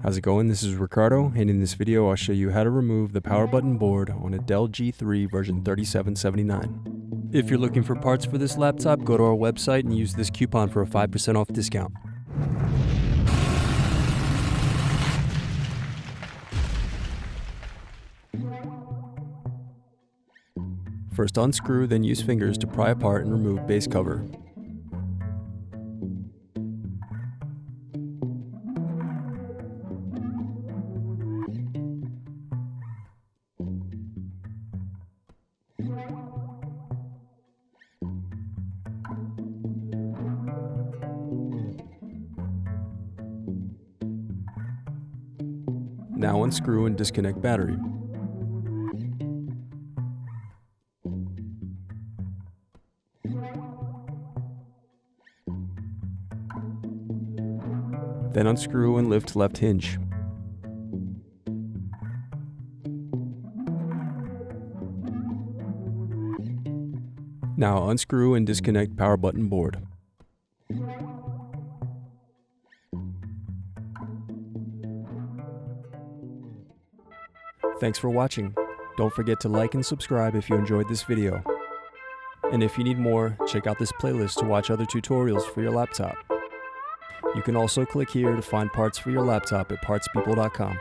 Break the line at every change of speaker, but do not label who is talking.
How's it going? This is Ricardo, and in this video I'll show you how to remove the power button board on a Dell G3 version 3779. If you're looking for parts for this laptop, go to our website and use this coupon for a 5% off discount. First unscrew, then use fingers to pry apart and remove base cover. Now unscrew and disconnect battery. Then unscrew and lift left hinge. Now unscrew and disconnect power button board. Thanks for watching. Don't forget to like and subscribe if you enjoyed this video. And if you need more, check out this playlist to watch other tutorials for your laptop. You can also click here to find parts for your laptop at partspeople.com.